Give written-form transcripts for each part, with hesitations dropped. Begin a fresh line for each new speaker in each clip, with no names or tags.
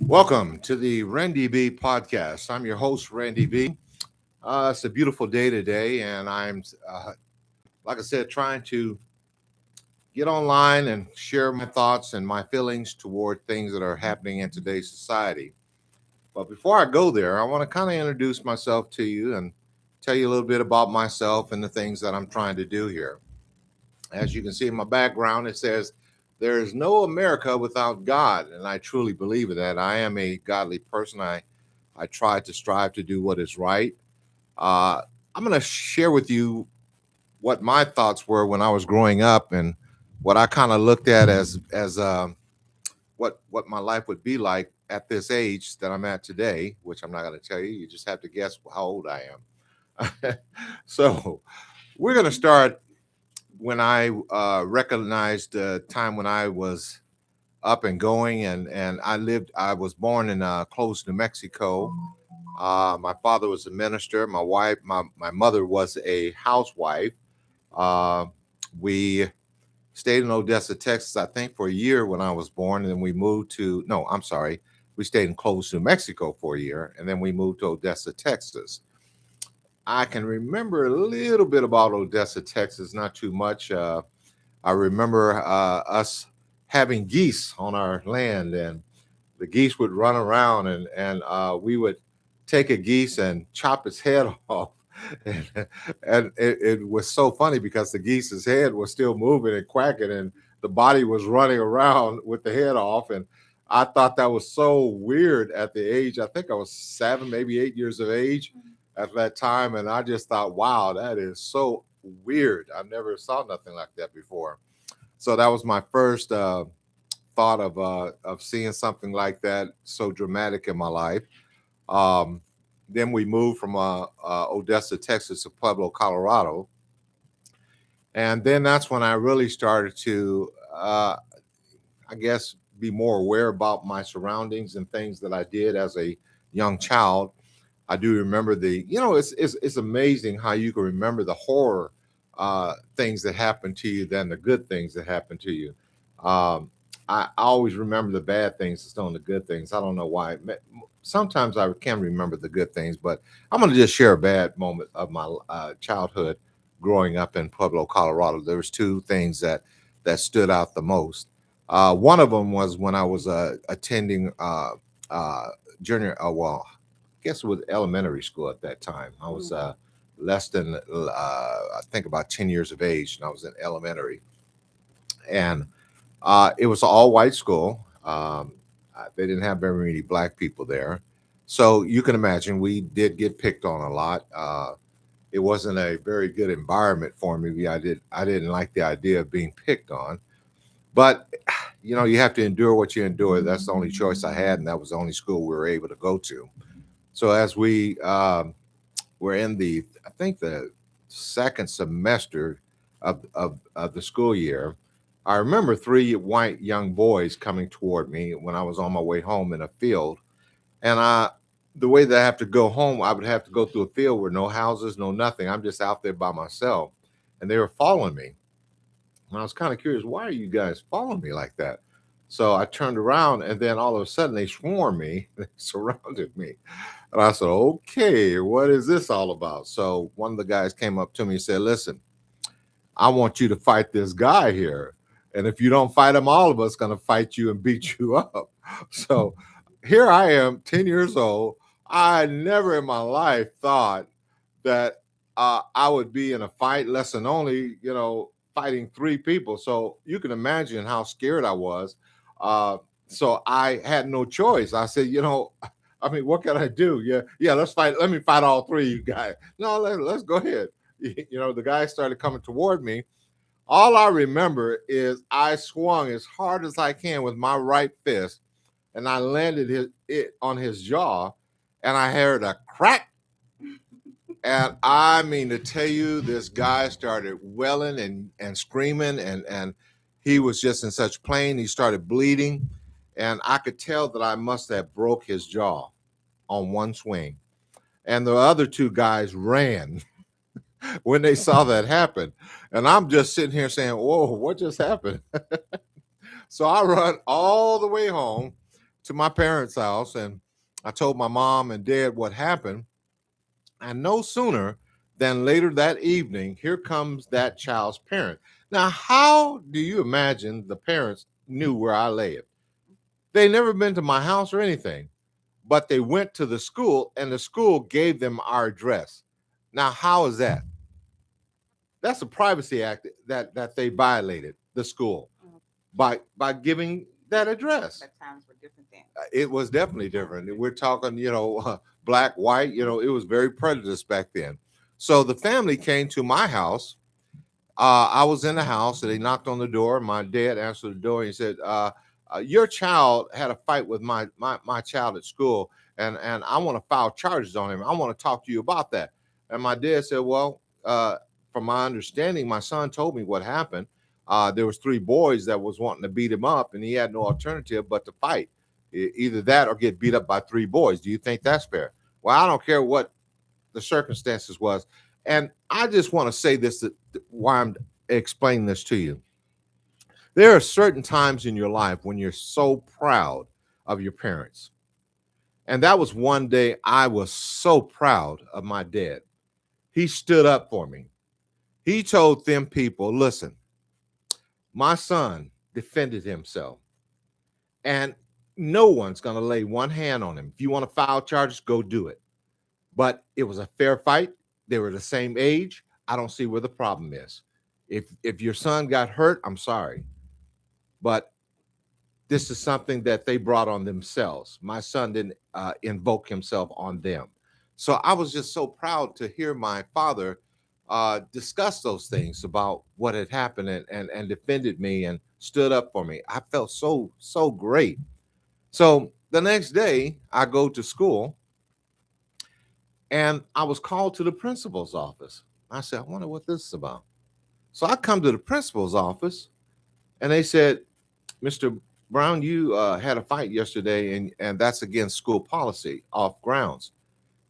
Welcome to the Randy B podcast. I'm your host, Randy B. It's a beautiful day today, and like I said, trying to get online and share my thoughts and my feelings toward things that are happening in today's society. But before I go there, I want to kind of introduce myself to you and tell you a little bit about myself and the things that I'm trying to do here. As you can see in my background, it says, "There is no America without God." And I truly believe in that. I am a godly person. I try to strive to do what is right. Uh, I'm going to share with you what my thoughts were when I was growing up and what I kind of looked at as what my life would be like at this age that I'm at today, which I'm not going to tell you. You just have to guess how old I am. So we're going to start when I recognized the time when I was up and going, and I was born in close New Mexico. My father was a minister. My mother was a housewife. Uh, we stayed in Odessa, Texas, I think, for a year when I was born, and then we moved to. No, I'm sorry. We stayed in Clovis, New Mexico for a year, and then we moved to Odessa, Texas. I can remember a little bit about Odessa, Texas, not too much. I remember us having geese on our land, and the geese would run around, and we would take a geese and chop its head off. And, and it was so funny because the geese's head was still moving and quacking, and the body was running around with the head off. And I thought that was so weird at the age. I think I was 7, maybe 8 years of age at that time, and I just thought, wow, that is so weird. I never saw nothing like that before. So that was my first thought of seeing something like that so dramatic in my life. Um, then we moved from Odessa, Texas, to Pueblo, Colorado, and then that's when I really started to, I guess, be more aware about my surroundings and things that I did as a young child. I do remember it's amazing how you can remember the horror things that happened to you than the good things that happened to you. Um, I always remember the bad things instead of the good things. I don't know why. Sometimes I can remember the good things, but I'm going to just share a bad moment of my childhood growing up in Pueblo, Colorado. There was two things that stood out the most. One of them was when I was attending uh, junior, well, guess it was elementary school at that time. I was less than I think about 10 years of age, and I was in elementary, and it was an all white school. They didn't have very many black people there, so you can imagine we did get picked on a lot. It wasn't a very good environment for me. I didn't like the idea of being picked on, but you have to endure what you endure. That's the only choice I had, and that was the only school we were able to go to. So as we were in I think the second semester of the school year, I remember three white young boys coming toward me when I was on my way home in a field. And the way that I have to go home, I would have to go through a field where no houses, no nothing. I'm just out there by myself. And they were following me. And I was kind of curious, why are you guys following me like that? So I turned around, and then all of a sudden they swarmed me, they surrounded me. And I said, okay, what is this all about? So one of the guys came up to me and said, listen, I want you to fight this guy here. And if you don't fight him, all of us going to fight you and beat you up. So here I am, 10 years old. I never in my life thought that I would be in a fight, less than only, fighting three people. So you can imagine how scared I was. Uh, so I had no choice. I said, I mean, what can I do? Yeah, let's fight. Let me fight all three of you guys. No, let's go ahead. The guy started coming toward me. All I remember is I swung as hard as I can with my right fist, and I landed it on his jaw, and I heard a crack. And I mean to tell you, this guy started welling and screaming, and he was just in such pain. He started bleeding, and I could tell that I must have broke his jaw on one swing. And the other two guys ran when they saw that happen. And I'm just sitting here saying, whoa, what just happened? So I run all the way home to my parents' house and I told my mom and dad what happened. And no sooner than later that evening, here comes that child's parent. Now, how do you imagine the parents knew where I lived? They never been to my house or anything, but they went to the school and the school gave them our address. Now, how is that? That's a privacy act that they violated the school by giving that address.
But times were different then.
It was definitely different. We're talking, black, white. It was very prejudiced back then. So the family came to my house. I was in the house, and they knocked on the door. My dad answered the door and he said, "Your child had a fight with my child at school, and I want to file charges on him. I want to talk to you about that." And my dad said, "Well, from my understanding, my son told me what happened. There was three boys that was wanting to beat him up, and he had no alternative but to fight, either that or get beat up by three boys. Do you think that's fair?" Well, I don't care what the circumstances was. And I just want to say this, why I'm explaining this to you. There are certain times in your life when you're so proud of your parents. And that was one day I was so proud of my dad. He stood up for me. He told them people, "Listen, my son defended himself, and no one's going to lay one hand on him. If you want to file charges, go do it. But it was a fair fight. They were the same age. I don't see where the problem is. If your son got hurt, I'm sorry. But this is something that they brought on themselves. My son didn't invoke himself on them." So I was just so proud to hear my father discuss those things about what had happened and defended me and stood up for me. I felt so great. So the next day I go to school and I was called to the principal's office. I said, "I wonder what this is about." So I come to the principal's office and they said, "Mr. Brown, you had a fight yesterday and that's against school policy off grounds.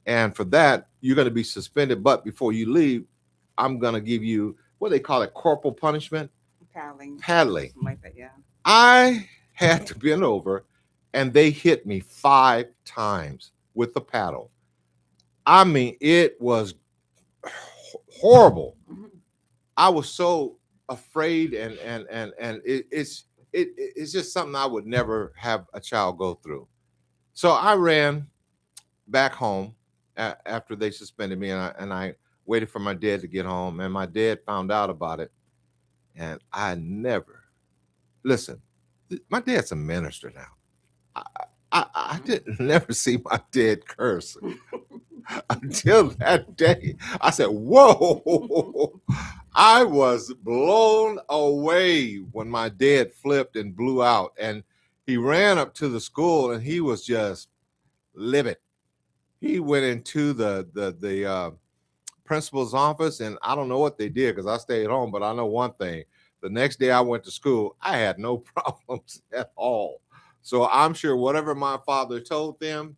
And for that, you're going to be suspended. But before you leave, I'm going to give you what they call it, corporal punishment."
Paddling.
Paddling.
Something like that, yeah.
I had to bend over and they hit me 5 times with the paddle. I mean, it was horrible.
Mhm.
I was so afraid, and it's just something I would never have a child go through. So I ran back home after they suspended me, and I waited for my dad to get home, and my dad found out about it, and I never listen. My dad's a minister now. I didn't never see my dad curse until that day. I said, "Whoa." I was blown away when my dad flipped and blew out. And he ran up to the school and he was just livid. He went into the principal's office, and I don't know what they did because I stayed home, but I know one thing. The next day I went to school, I had no problems at all. So I'm sure whatever my father told them,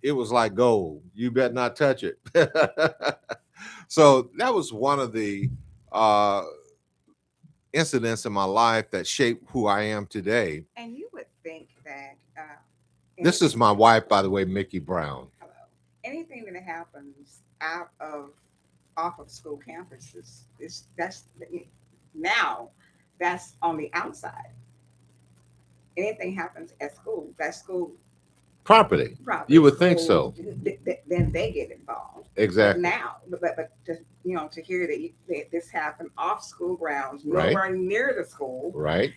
it was like gold. You better not touch it. So that was one of the uh, incidents in my life that shaped who I am today.
And you would think that
This is my wife, by the way, Mickey Brown.
hello, anything that happens out of off of school campuses is now that's on the outside. Anything happens at school, that's school
Property.
property.
You would think
School,
so.
then they get involved. But
Exactly.
now, but to hear that this happened off school grounds,
Right.
nowhere near the school,
Right.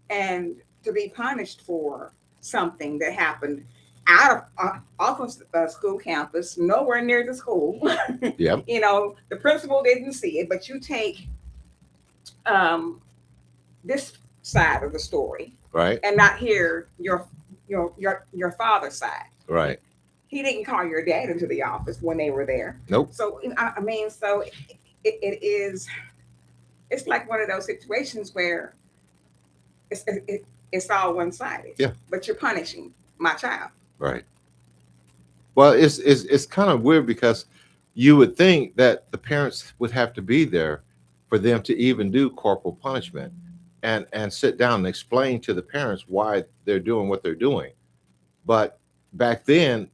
And to be punished for something that happened out of off of school campus, nowhere near the school.
Yep.
The principal didn't see it, but you take this side of the story
Right.
and not hear your father's side.
Right.
He didn't call your dad into the office when they were there.
Nope.
So I mean, so it is. It's like one of those situations where it's all one sided.
Yeah.
But you're punishing my child.
Right. Well, it's kind of weird because you would think that the parents would have to be there for them to even do corporal punishment. and sit down and explain to the parents why they're doing what they're doing. But back then,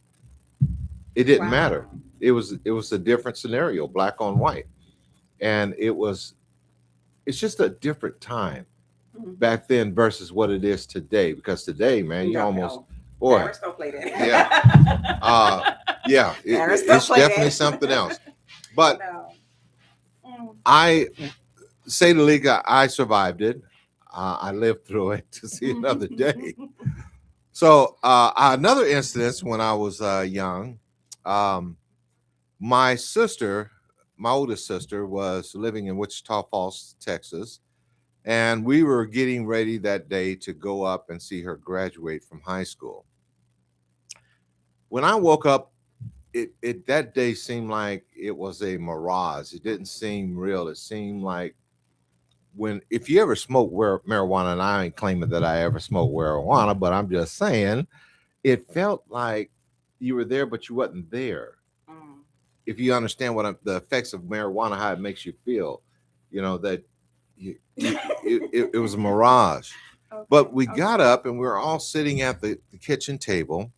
it didn't matter.
Wow.
It was a different scenario, black on white, and it's just a different time
Mhm.
back then versus what it is today. Because today, man, you
No,
almost,
no.
boy,
Parents don't play that.
yeah, yeah,
Parents don't
it's
play
definitely
that.
something else. But
No. Mm.
I say the league, I survived it. I lived through it to see another day. So another instance when I was young, um, my sister, my oldest sister, was living in Wichita Falls, Texas, and we were getting ready that day to go up and see her graduate from high school. When I woke up, it that day seemed like it was a mirage. It didn't seem real. It seemed like when if you ever smoke marijuana, and I ain't claiming that I ever smoked marijuana, but I'm just saying it felt like you were there, but you wasn't there.
Mm.
If you understand the effects of marijuana, how it makes you feel, that it was a mirage.
Okay.
But we got
Okay.
up and we were all sitting at the kitchen table.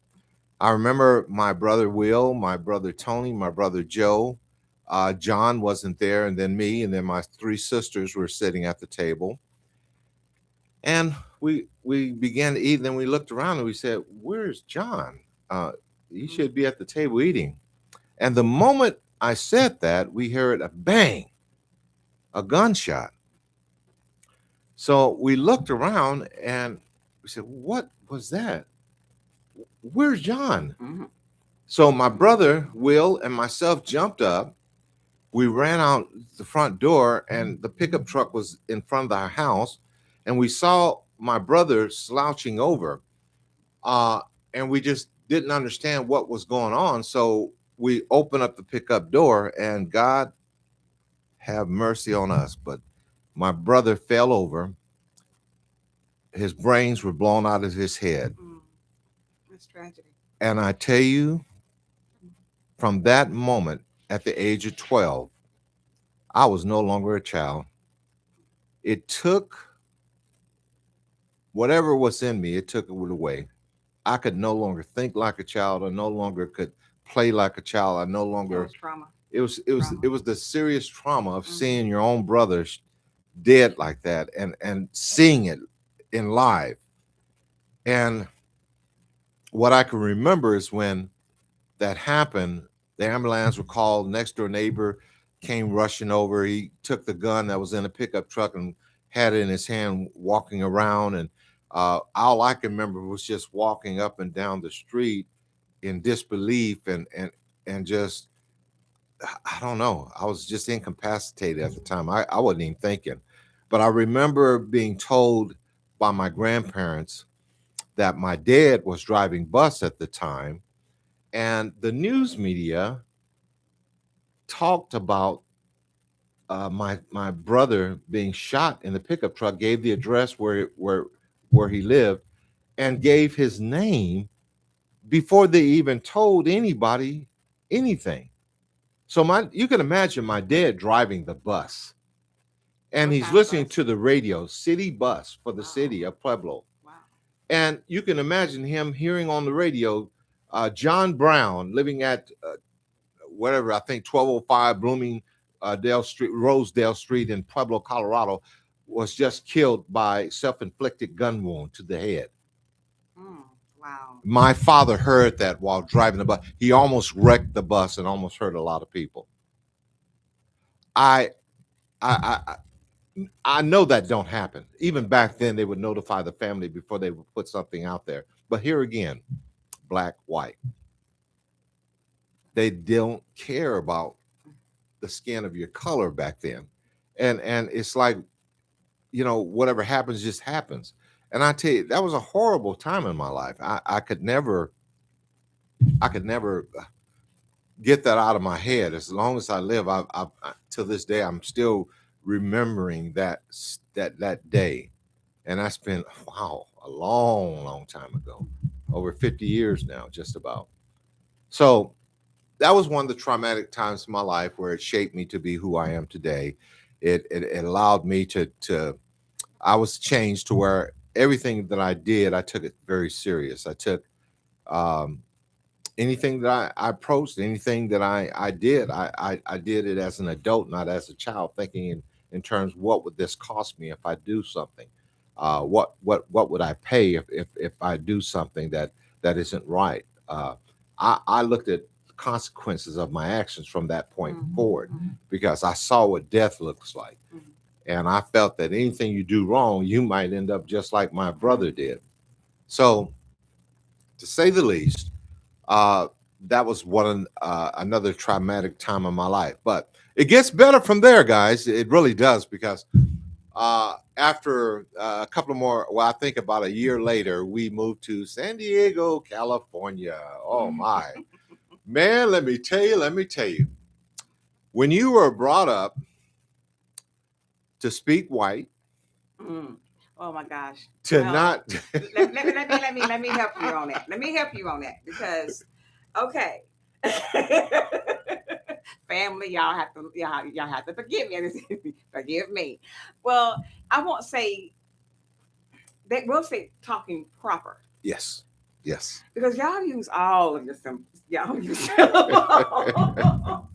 I remember my brother Will, my brother Tony, my brother Joe. John wasn't there, and then me, and then my three sisters were sitting at the table. And we began to eat, and then we looked around and we said, "Where's John? He
Mm.
should be at the table eating." And the moment I said that, we heard a bang, a gunshot. So we looked around and we said, "What was that? Where's John?"
Mhm.
So my brother Will and myself jumped up. We ran out the front door, and the pickup truck was in front of our house, and we saw my brother slouching over, uh, and we just didn't understand what was going on. So we opened up the pickup door, and God have mercy on us. But my brother fell over. His brains were blown out of his head.
Mm. That's tragedy.
And I tell you, from that moment, at the age of 12, I was no longer a child. It took whatever was in me, it took it away. I could no longer think like a child. I no longer could play like a child. I no
That
longer
was trauma.
it was the serious trauma of
Mhm.
seeing your own brothers dead like that and seeing it in live. And what I can remember is when that happened, the ambulance were called. Next door neighbor came rushing over. He took the gun that was in a pickup truck and had it in his hand, walking around. And all I can remember was just walking up and down the street in disbelief and just I don't know. I was just incapacitated at the time. I wasn't even thinking, but I remember being told by my grandparents that my dad was driving bus at the time, and the news media talked about my brother being shot in the pickup truck, gave the address where he lived, and gave his name before they even told anybody anything. So my you can imagine my dad driving the bus, and
What
he's
kind of
listening
bus?
to the radio, city bus for the
Wow.
city of Pueblo.
Wow.
And you can imagine him hearing on the radio, John Brown living at whatever, I think 1205 Blooming Dale Street, Rosedale Street in Pueblo, Colorado, was just killed by self-inflicted gun wound to the head.
Mm. Wow.
My father heard that while driving the bus. He almost wrecked the bus and almost hurt a lot of people. I I I, I know that don't happen. Even back then, they would notify the family before they would put something out there. But here again, black, white, they don't care about the skin of your color back then, and it's like whatever happens just happens. And I tell you, that was a horrible time in my life. I could never get that out of my head. As long as I live, to this day, I'm still remembering that day. And that's been, wow, a long, long time ago, over 50 years now, just about. So that was one of the traumatic times in my life where it shaped me to be who I am today. It allowed me to I was changed to where everything that I did, I took it very serious. I took um, anything that I approached, anything that I did, I did it as an adult, not as a child, thinking in terms, what would this cost me if I do something? What would I pay if I do something that isn't right? I looked at the consequences of my actions from that point forward, because I saw what death looks like. And I felt that anything you do wrong, you might end up just like my brother did. So, to say the least, uh, that was another traumatic time of my life. But it gets better from there, guys. It really does, because after a couple of more, well, I think about a year later, we moved to San Diego, California. Oh my man, let me tell you, when you were brought up to speak white,
Mm. Oh my gosh.
to
Well,
not
let me help you on that. Let me help you on that because, okay, family, y'all have to forgive me. Forgive me. Well, I won't say they will say talking proper
yes, yes.
because y'all use all of your y'all use syllables.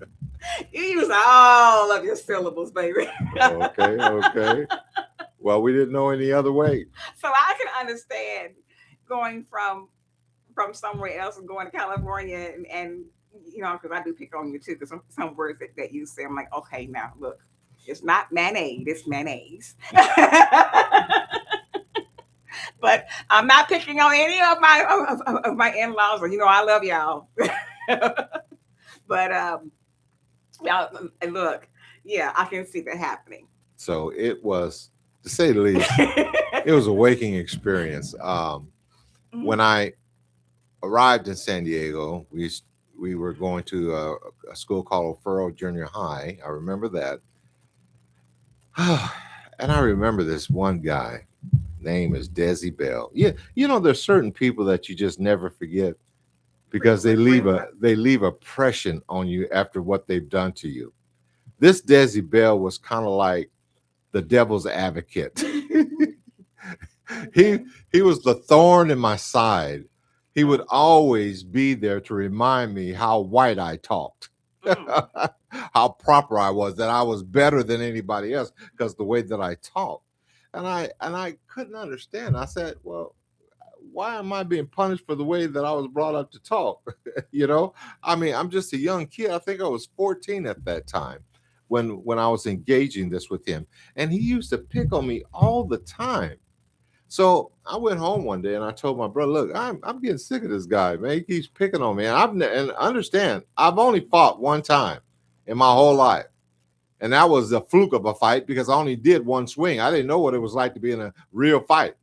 You use all of your syllables, baby.
Okay, okay. Well, we didn't know any other way.
So I can understand going from somewhere else and going to California and because I do pick on you too, because some words that you say, I'm like, okay, now look, it's not mayonnaise, it's mayonnaise. But I'm not picking on any of my in-laws, or I love y'all. But y'all, look, yeah, I can see that happening.
So it was, to say the least, it was a waking experience. When I arrived in San Diego, we were going to a school called O'Farrell Junior High. I remember that, and I remember this one guy. Name is Desi Bell. Yeah, there's certain people that you just never forget, because they leave a impression on you after what they've done to you. This Desi Bell was kind of like the devil's advocate. he he was the thorn in my side. He would always be there to remind me how white I talked,
Mm.
how proper I was, that I was better than anybody else because the way that I talked. And I couldn't understand. I said, well, why am I being punished for the way that I was brought up to talk? you know, I mean, I'm just a young kid. I think I was 14 at that time when I was engaging this with him, and he used to pick on me all the time. So I went home one day and I told my brother, "Look, I'm getting sick of this guy, man. He keeps picking on me, and and understand, I've only fought one time in my whole life, and that was a fluke of a fight because I only did one swing. I didn't know what it was like to be in a real fight,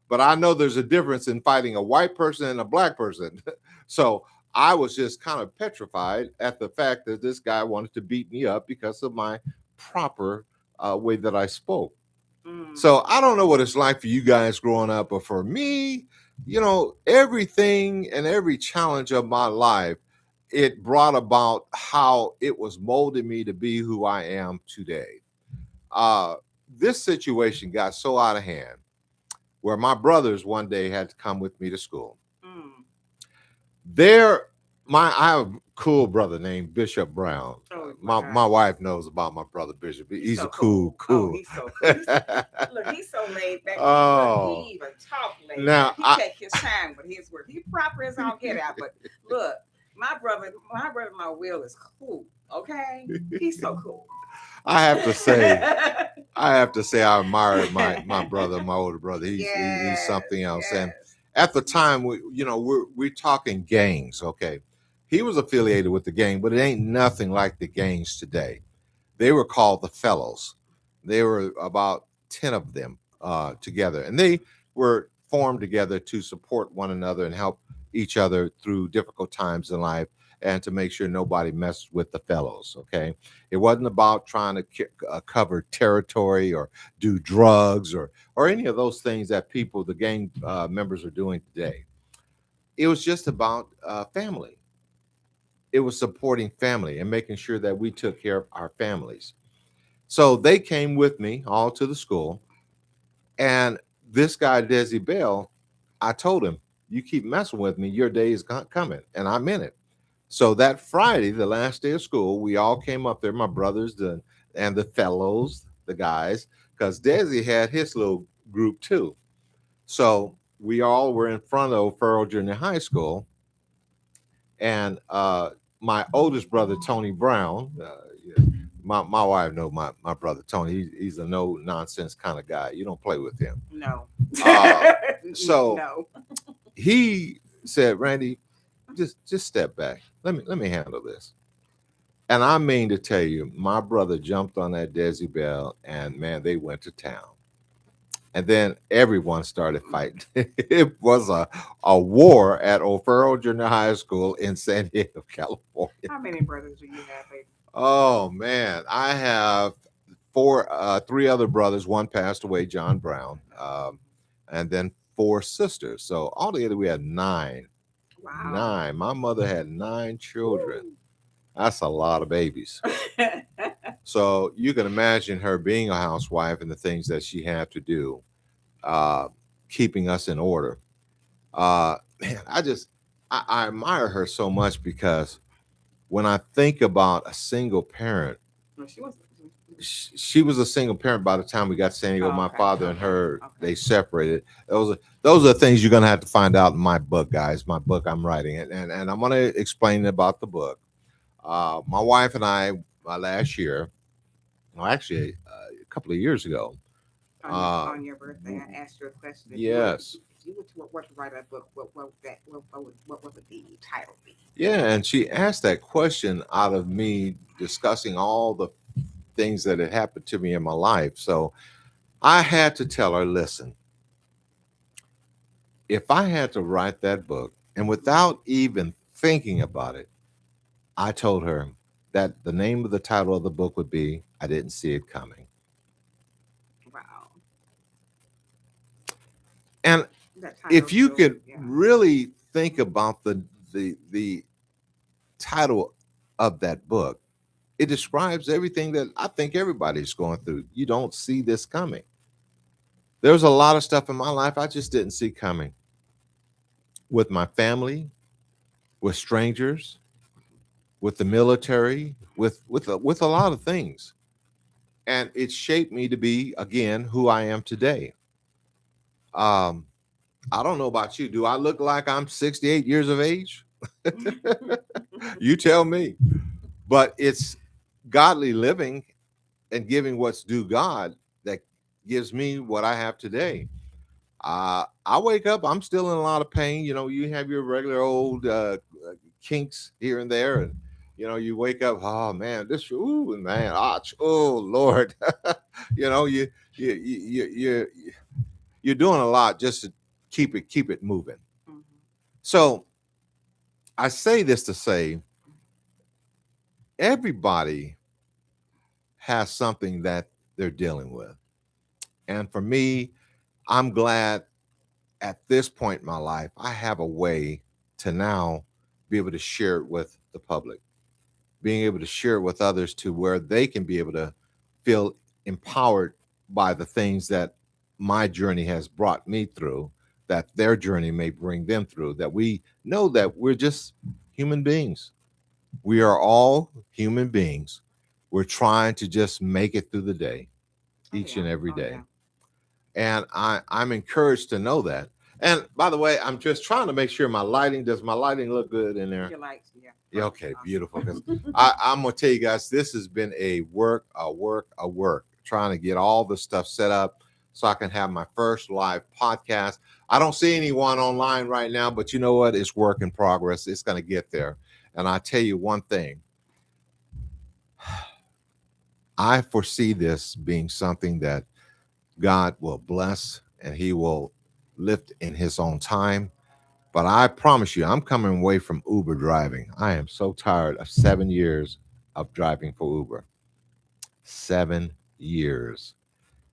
but I know there's a difference in fighting a white person and a black person. So I was just kind of petrified at the fact that this guy wanted to beat me up because of my proper way that I spoke.
Mm.
So I don't know what it's like for you guys growing up, but for me, everything and every challenge of my life, it brought about how it was molding me to be who I am today. Uh, this situation got so out of hand where my brothers one day had to come with me to school.
Mm.
There, I have a cool brother named Bishop Brown.
Oh my
My
gosh.
wife knows about my brother Bishop.
He's
He's a
so cool. Oh,
cool.
he's so cool. Look, he's so laid back.
Oh,
He even talk laid
now
back. He
I
take his time with his work. He proper as all get out. But look, my Will is cool. Okay, he's so cool.
I have to say, I admire my brother, my older brother. He's
Yes,
something else. And
yes.
at the time, we're talking gangs. Okay, he was affiliated with the gang, but it ain't nothing like the gangs today. They were called the Fellows. They were about 10 of them together, and they were formed together to support one another and help each other through difficult times in life, and to make sure nobody messed with the fellows. Okay, it wasn't about trying to cover territory or do drugs or any of those things that the gang members are doing today. It was just about family. It was supporting family and making sure that we took care of our families. So they came with me all to the school, And this guy, Desi Bell, I told him, you keep messing with me, your day is coming. And I meant it. So that Friday, the last day of school, we all came up there, my brothers and the fellows, the guys, because Desi had his little group too. So we all were in front of O'Farrell Junior High School. And my oldest brother, Tony Brown, yeah, my wife know my brother Tony. He's a no nonsense kind of guy. You don't play with him.
No.
Uh, so
No.
he said, Randy, just step back. Let me handle this. And I mean to tell you, my brother jumped on that Desi Bell, and man, they went to town. And then everyone started fighting. It was a war at O'Farrell Junior High School in San Diego, California.
How many brothers do you have, baby?
Oh man, I have three other brothers. One passed away, John Brown, and then four sisters. So altogether, we had nine.
Wow.
Nine. My mother had nine children. That's a lot of babies. So you can imagine her being a housewife and the things that she had to do, keeping us in order. Man, I admire her so much because when I think about a single parent,
No, she was.
she was a single parent by the time we got to San Diego.
Oh,
My
okay,
father and
okay,
her,
okay.
they separated. Those are things you're gonna have to find out in my book, guys. My book I'm writing, and I'm gonna explain about the book. My wife and I, last year, well, actually, a couple of years ago.
On your birthday, I asked you a question.
Yes.
If you were to write a book, what would the title be?
Yeah, and she asked that question out of me discussing all the things that had happened to me in my life. So I had to tell her, listen, if I had to write that book, and without even thinking about it, I told her that the name of the title of the book would be I Didn't See It Coming.
Wow.
And
That
if
title
you
still-
could
yeah.
really think about the title of that book, it describes everything that I think everybody's going through. You don't see this coming. There's a lot of stuff in my life I just didn't see coming. With my family, with strangers, with the military, with a lot of things. And it shaped me to be again who I am today. Um, I don't know about you. Do I look like I'm 68 years of age? You tell me. But it's godly living and giving what's due God that gives me what I have today. I wake up, I'm still in a lot of pain. You know, you have your regular old kinks here and there, and you wake up, oh man, this, ooh man, oh Lord, you know, you're doing a lot just to keep it moving.
Mhm.
So I say this to say everybody has something that they're dealing with. And for me, I'm glad at this point in my life, I have a way to now be able to share it with the public, being able to share it with others to where they can be able to feel empowered by the things that my journey has brought me through, that their journey may bring them through, that we know that we're just human beings. We are all human beings. We're trying to just make it through the day,
Oh,
each
yeah.
and every
Oh,
day.
yeah.
And I'm encouraged to know that. And by the way, I'm just trying to make sure does my lighting look good in there?
Your lights, yeah.
Yeah, okay,
Awesome.
beautiful. 'Cause I'm gonna tell you guys, this has been a work, trying to get all the stuff set up so I can have my first live podcast. I don't see anyone online right now, but you know what? It's work in progress. It's gonna get there. And I tell you one thing, I foresee this being something that God will bless and He will lift in His own time. But I promise you, I'm coming away from Uber driving. I am so tired of 7 years of driving for Uber. 7 years.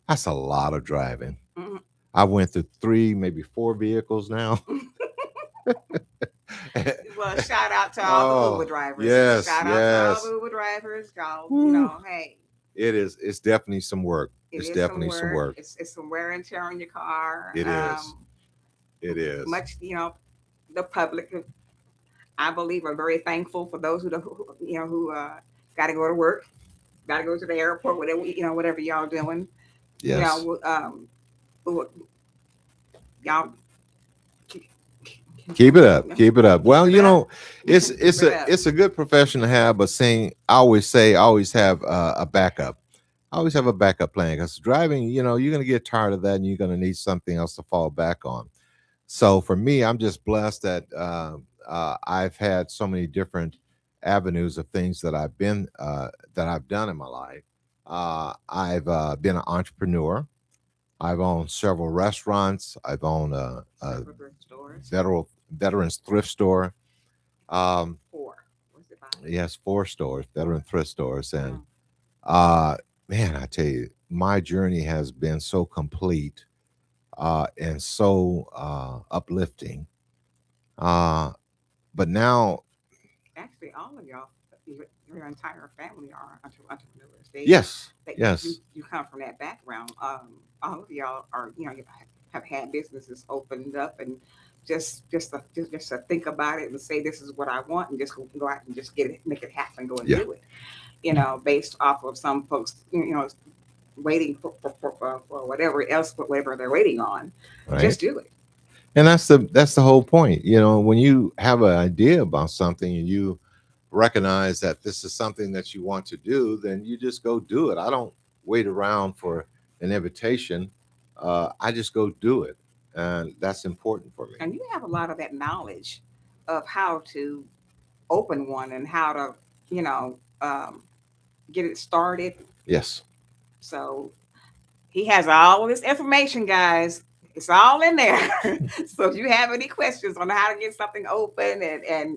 That's a lot of driving.
Mhm.
I went through three, maybe four vehicles now.
Well, shout out to all the
Oh,
Uber drivers.
yes,
Shout out to all
yes.
the Uber drivers. Y'all,
Woo.
hey,
It is. It's definitely some work.
It
It's
is some
definitely some
work.
work.
It's some wear and tear on your car.
It is. It is.
Much, the public, I believe, are very thankful for those who got to go to work, got to go to the airport, whatever whatever y'all doing. You
Yes.
know, y'all keep,
Keep it up. Keep it up. Well,
keep it up.
it's
Keep it
a
up.
it's a good profession to have, but I always have a backup. I always have a backup plan because driving, you're gonna get tired of that, and you're gonna need something else to fall back on. So for me, I'm just blessed that I've had so many different avenues of things that I've done in my life. I've been an entrepreneur. I've owned several restaurants. I've owned a
Several thrift stores.
veterans thrift store. Um,
Four. What's it about?
yes, 4 stores, veteran thrift stores, and
Mm.
uh, man, I tell you, my journey has been so complete and so uplifting. Uh, but now,
Actually, all of y'all, your entire family are entrepreneurs.
yes,
You
yes,
you come from that background. All of y'all are you have had businesses opened up, and just to think about it and say this is what I want, and just go out and just get it, make it happen, go and
yeah,
do it. Based off of some folks, waiting for whatever else, whatever they're waiting on,
right.
just do it.
And that's the whole point. When you have an idea about something and you recognize that this is something that you want to do, then you just go do it. I don't wait around for an invitation. I just go do it, and that's important for me.
And you have a lot of that knowledge of how to open one and how to, you know, get it started.
Yes.
So he has all of this information, guys. It's all in there. So if you have any questions on how to get something open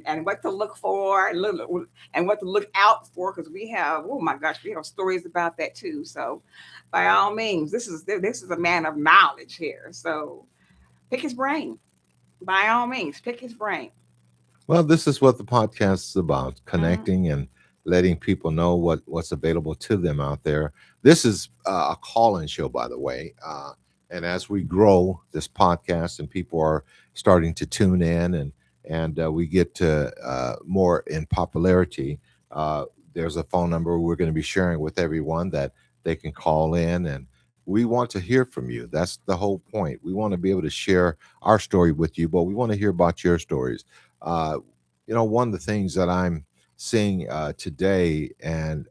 and what to look for and what to look out for, because we have, oh my gosh, we have stories about that too. So by all means, this is a man of knowledge here. So pick his brain. By all means, pick his brain.
Well, this is what the podcast is about:
Mhm.
connecting and letting people know what's available to them out there. This is a call-in show, by the way. And as we grow this podcast and people are starting to tune in and we get to more in popularity, uh, there's a phone number we're going to be sharing with everyone that they can call in, and we want to hear from you. That's the whole point. We want to be able to share our story with you, but we want to hear about your stories. uh, one of the things that I'm seeing today, and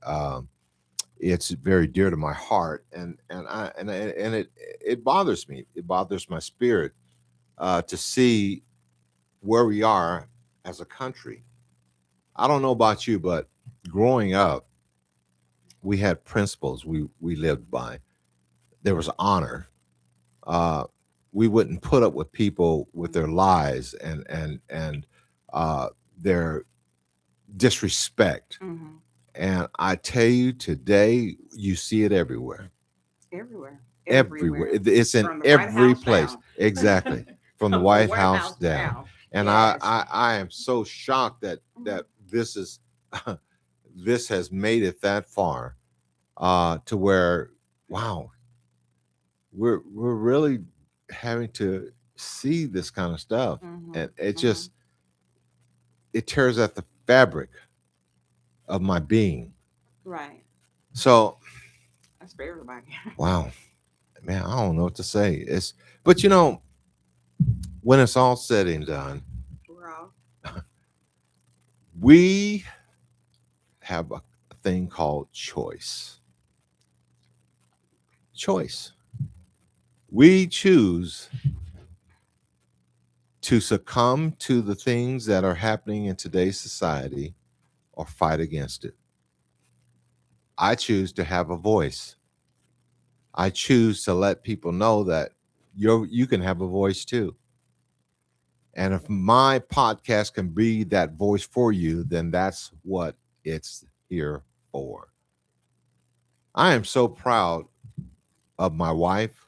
it's very dear to my heart, and it bothers me. It bothers my spirit to see where we are as a country. I don't know about you, but growing up, we had principles we lived by. There was honor. Uh, we wouldn't put up with people with their lies and uh, their disrespect.
Mm-hmm.
And I tell you, today you see it everywhere.
Everywhere,
Everywhere.
everywhere,
It's in
from the White
every
House
place.
down.
Exactly. From the
From the
White
White
House
House
down.
down.
And
Yes.
I am so shocked that
Mhm.
that this is this has made it that far to where, wow, we're really having to see this kind of stuff.
Mhm.
And it
Mhm.
just it tears at the fabric of my being.
Right.
So
That's for everybody.
wow, man, I don't know what to say. But when it's all said and done,
We're all.
we have a thing called choice. Choice. We choose to succumb to the things that are happening in today's society or fight against it. I choose to have a voice. I choose to let people know that you can have a voice too. And if my podcast can be that voice for you, then that's what it's here for. I am so proud of my wife.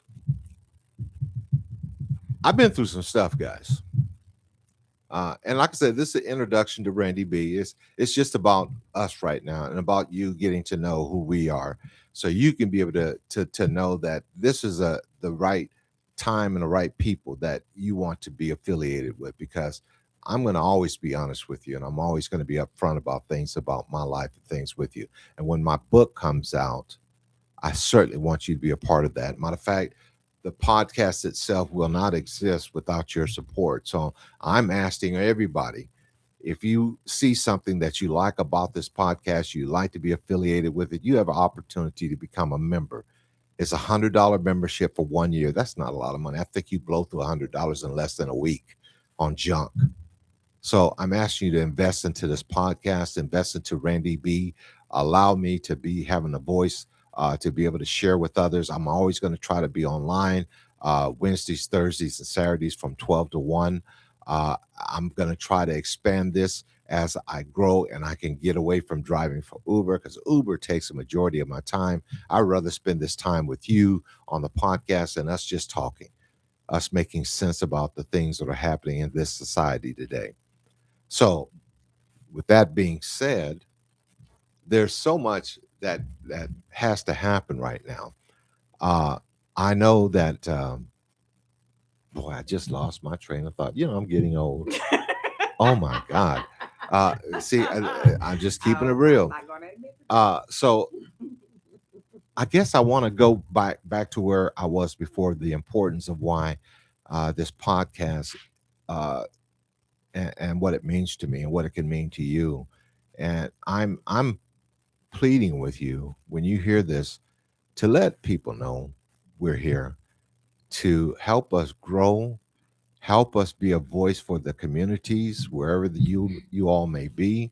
I've been through some stuff, guys. And like I said, this is an introduction to Randy B. It's just about us right now and about you getting to know who we are, so you can be able to know that this is the right time and the right people that you want to be affiliated with. Because I'm going to always be honest with you, and I'm always going to be upfront about things about my life and things with you. And when my book comes out, I certainly want you to be a part of that. Matter of fact, the podcast itself will not exist without your support. So I'm asking everybody, if you see something that you like about this podcast, you like to be affiliated with it, you have an opportunity to become a member. It's $100 membership for 1 year. That's not a lot of money. I think you blow through $100 in less than a week on junk. So I'm asking you to invest into this podcast, invest into Randy B. Allow me to be having a voice, to be able to share with others. I'm always going to try to be online Wednesdays, Thursdays, and Saturdays from 12 to 1. I'm going to try to expand this as I grow and I can get away from driving for Uber, because Uber takes a majority of my time. I'd rather spend this time with you on the podcast and us just talking, us making sense about the things that are happening in this society today. So, with that being said, there's so much that has to happen right now. Uh, I know that. Boy, I just lost my train of thought. I'm getting old. Oh my God. See, I'm just keeping it
I'm
real.
not gonna admit
So I guess I want to go back to where I was before. The importance of why this podcast, uh, and what it means to me and what it can mean to you. And I'm pleading with you when you hear this to let people know we're here to help us grow, help us be a voice for the communities wherever you all may be,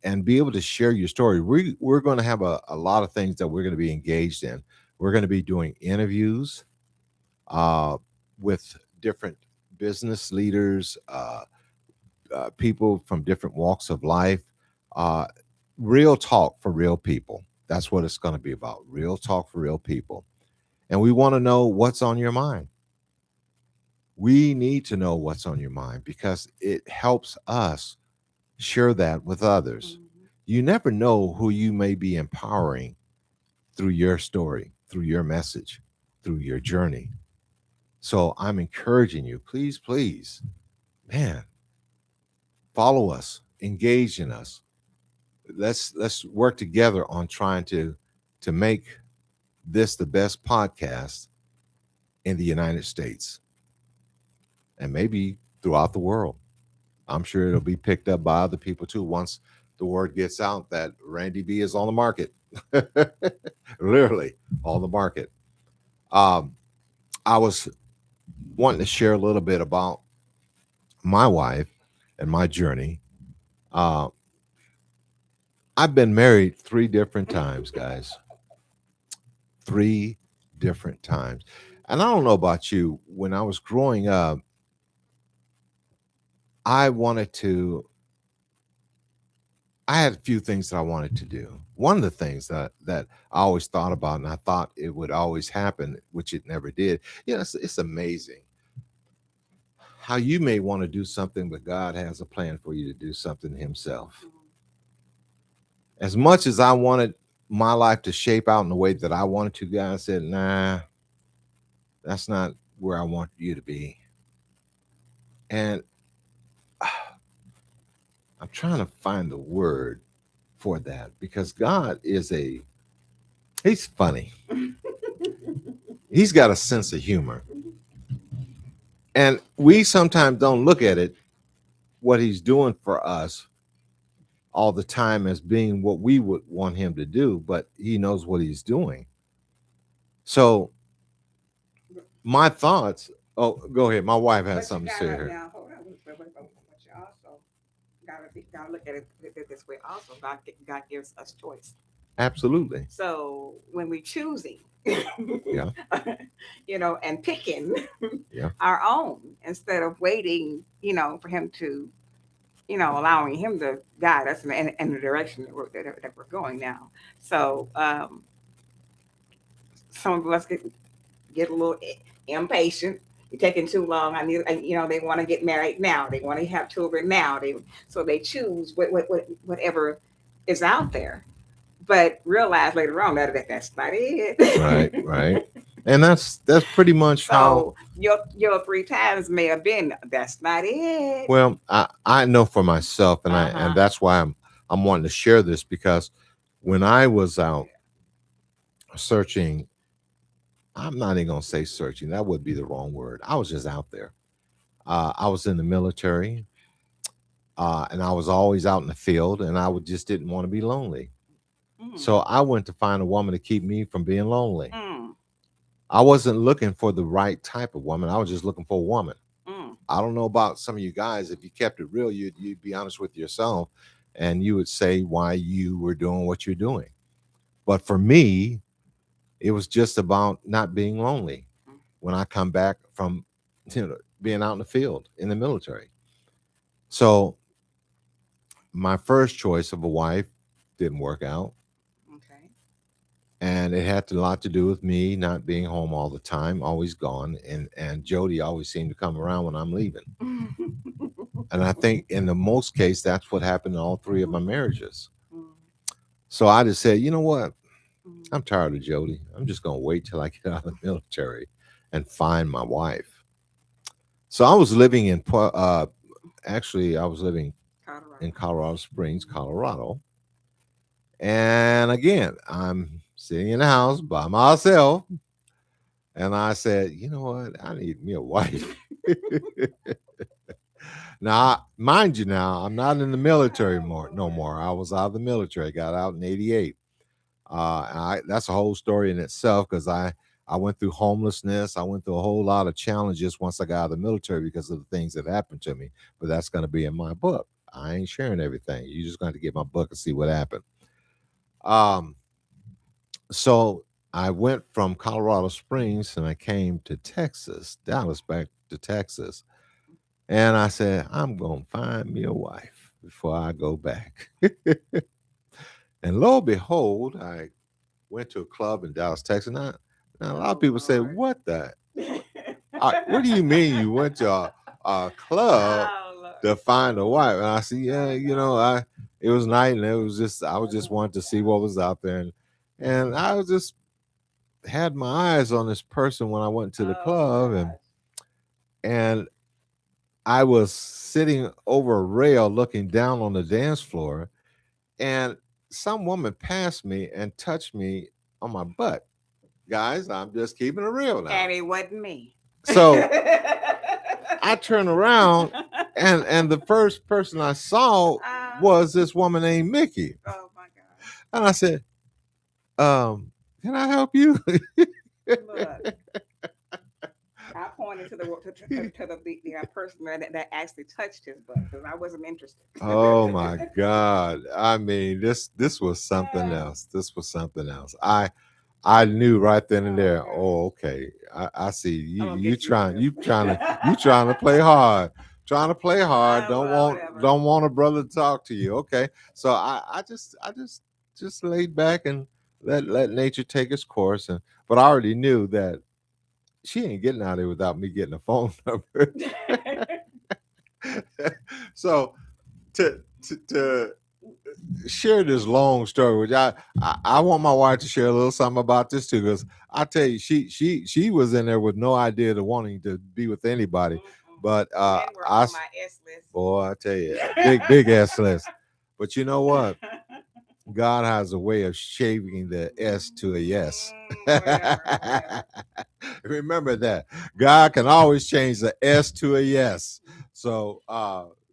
and be able to share your story. We're going to have a lot of things that we're going to be engaged in. We're going to be doing interviews uh, with different business leaders, people from different walks of life. Uh, Real talk for real people. That's what it's going to be about. Real talk for real people. And we want to know what's on your mind. We need to know what's on your mind because it helps us share that with others. You never know who you may be empowering through your story, through your message, through your journey. So I'm encouraging you, please, please, man, follow us, engage in us. Let's work together on trying to make this the best podcast in the United States and maybe throughout the world. I'm sure it'll be picked up by other people too once the word gets out that Randy B is on the market. Literally on the market. Um, I was wanting to share a little bit about my wife and my journey. Uh, I've been married 3 different times, guys. 3 different times. And I don't know about you. When I was growing up, I wanted to I had a few things that I wanted to do. One of the things that I always thought about, and I thought it would always happen, which it never did. It's amazing how you may want to do something, but God has a plan for you to do something Himself. As much as I wanted my life to shape out in the way that I wanted to, God said, "Nah, that's not where I want you to be." And I'm trying to find the word for that because God He's funny. He's got a sense of humor. And we sometimes don't look at it, what He's doing for us all the time as being what we would want Him to do, but He knows what He's doing. So my thoughts, oh, go ahead. My wife has
but you
something to say
gotta
here.
now hold on, but you also gotta look at it this way. Also, God gives us choice.
Absolutely.
So when we choosing,
Yeah.
and picking
Yeah.
our own instead of waiting, for Him to, allowing Him to guide us in the direction that we're going now. So some of us get a little impatient, You're taking too long. They want to get married now. They want to have children now. So they choose whatever is out there, but realize later on that's not it.
Right, right. And that's pretty much how.
So your 3 times may have been that's not it.
Well, I know for myself, and
Uh-huh.
that's why I'm wanting to share this, because when I was out searching, I'm not even gonna say searching. That would be the wrong word. I was just out there. I was in the military, and I was always out in the field, and I would just didn't want to be lonely.
Mm.
So I went to find a woman to keep me from being lonely.
Mm.
I wasn't looking for the right type of woman. I was just looking for a woman.
Mm.
I don't know about some of you guys. If you kept it real, you'd be honest with yourself, and you would say why you were doing what you're doing. But for me, it was just about not being lonely when I come back from being out in the field in the military. So my first choice of a wife didn't work out.
Okay.
And it had a lot to do with me not being home all the time, always gone, and Jody always seemed to come around when I'm leaving. And I think in the most case, that's what happened in all three of my marriages. So I just said, you know what? I'm tired of Jody. I'm just gonna wait till I get out of the military and find my wife. So I was living actually I was living in Colorado Springs, Colorado. And again, I'm sitting in the house by myself. And I said, you know what? I need me a wife. Now, mind you, now I'm not in the military no more. I was out of the military. Got out in '88. That's a whole story in itself, because I went through homelessness. I went through a whole lot of challenges once I got out of the military because of the things that happened to me. But that's going to be in my book. I ain't sharing everything. You just going to get my book and see what happened. Um, so I went from Colorado Springs and I came to Texas, Dallas, back to Texas. And I said, I'm going to find me a wife before I go back. And lo and behold, I went to a club in Dallas, Texas. Now a lot of people say, what the? What do you mean you went to a club to find a wife? And I said, yeah, it was night, and I was just wanted to see what was out there. And I was just had my eyes on this person when I went to the club, and I was sitting over a rail looking down on the dance floor, and some woman passed me and touched me on my butt. Guys, I'm just keeping it real now.
And it wasn't me.
So I turned around, and the first person I saw was this woman named Mickey.
Oh my God.
And I said, can I help you?
Look, I pointed to the person that actually touched his butt, because I wasn't interested.
Oh my God. I mean, this was something else. This was something else. I knew right then and there. Oh, okay. I see you trying to play hard. Trying to play hard. Don't want a brother to talk to you. Okay. So I just laid back and let nature take its course. But I already knew that she ain't getting out of there without me getting a phone number. So to share this long story, which I want my wife to share a little something about this too, because I tell you, she was in there with no idea to wanting to be with anybody. Mm-hmm. But
on my S list.
Boy, I tell you, big S list. But you know what? God has a way of shaving the S to a yes. Whatever. Remember that. God can always change the S to a yes. So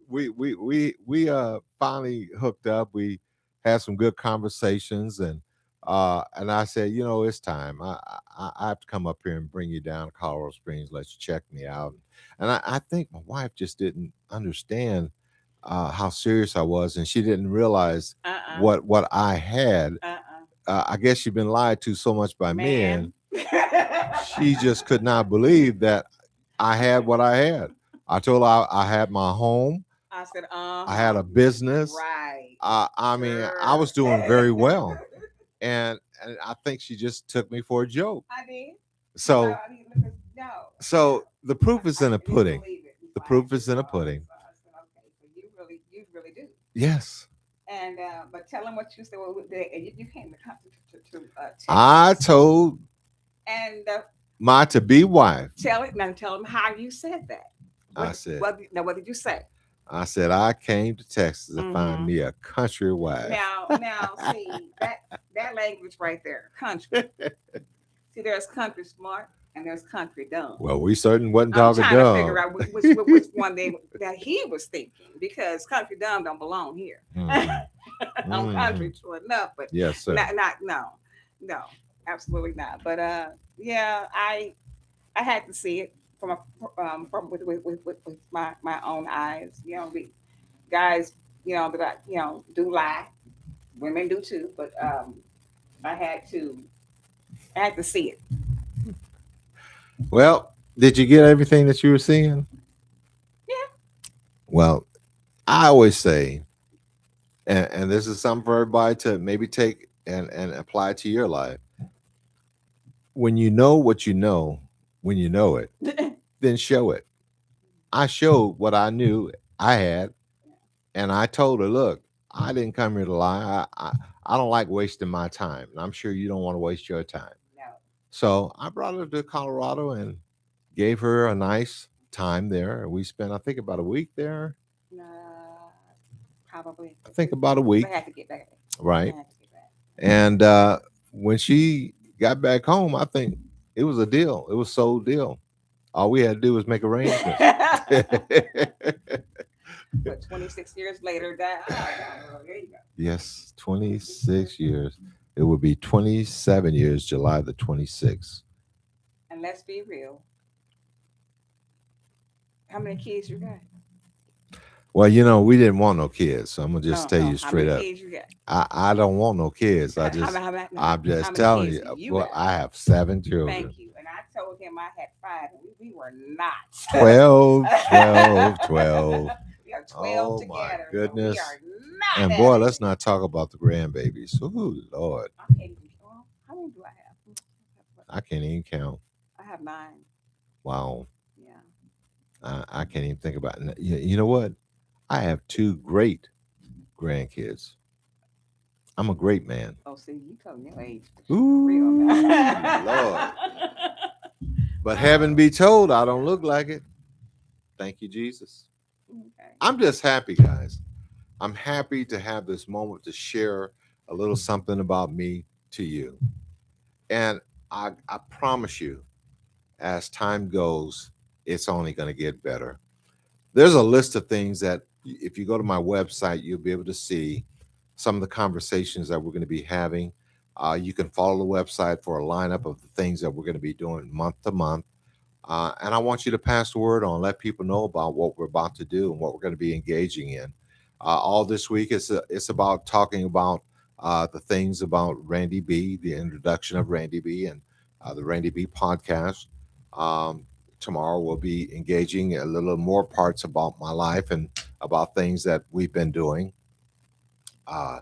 we finally hooked up. We had some good conversations, and I said, it's time. I have to come up here and bring you down to Colorado Springs, let you check me out. And I think my wife just didn't understand how serious I was, and she didn't realize what I had. I guess she'd been lied to so much by men. She just could not believe that I had what I had. I told her I had my home.
I said,
I had a business.
Right.
I mean, I was doing very well, and I think she just took me for a joke.
I did.
So
No.
So the proof is in the
didn't
pudding.
believe it
The
until I
proof is in the
actually saw it.
pudding.
So I said, okay, so you really do.
Yes.
And but tell them what you said. Well, you came to
I
Texas,
told
and
my to be wife,
tell them how you said that.
I said,
What did you say?
I came to Texas to find
Hmm.
me a country wife.
Now, see that language right there, country. See, there's country smart and there's country dumb.
Well, we certainly wasn't
I'm
talking
trying to figure
dumb.
out which one that he was thinking because country dumb don't belong here.
Mhm,
I'm country
mhm.
true enough, but
Yes, sir.
not no, absolutely not. But yeah, I had to see it from with my own eyes. You know, the guys, that do lie. Women do too, but I had to I had to see it.
Well, did you get everything that you were seeing?
Yeah.
Well, I always say, and this is something for everybody to maybe take and apply to your life. When you know what you know, when you know it, then show it. I showed what I knew I had, and I told her, look, I didn't come here to lie. I don't like wasting my time. And I'm sure you don't want to waste your time.
No.
So I brought her to Colorado and gave her a nice time there. We spent, I think, about a week there.
Probably.
I think about a
They
week,
had to get back. They
right?
had to get back.
And when she got back home, I think it was a deal. It was sold deal. All we had to do was make arrangements.
But 26 years later, that there you go.
Yes, 26 years. It would be 27 years, July the 26th.
And let's be real. How many kids you got?
Well, we didn't want no kids, so I'm gonna just
No,
tell
no.
you
How
straight
many
up.
kids you got?
I don't want no kids. I'm
How
just
many
telling
kids
you.
you
Well,
got?
I have 7 children.
Thank you. And I told him I had five, and we were not.
12, 12, 12.
We are 12
Oh my
together, so we
goodness.
are not
And boy,
having.
let's not talk about the grandbabies. Oh Lord,
I can't even. Well, how many do I have?
I can't even count.
I have nine.
Wow,
Yeah.
I can't even think about it. You know what? I have 2 great grandkids. I'm a great man.
Oh, see, you told me your age. Real
Ooh,
now.
Lord. But heaven be told, I don't look like it. Thank you, Jesus.
Okay.
I'm just happy, guys. I'm happy to have this moment to share a little something about me to you. And I promise you, as time goes, it's only going to get better. There's a list of things that, if you go to my website, you'll be able to see some of the conversations that we're going to be having. You can follow the website for a lineup of the things that we're going to be doing month to month. And I want you to pass the word on, let people know about what we're about to do and what we're going to be engaging in. All this week, it's about talking about the things about Randy B, the introduction of Randy B, and the Randy B podcast. Um, Tomorrow, we'll be engaging a little more parts about my life and about things that we've been doing. Uh,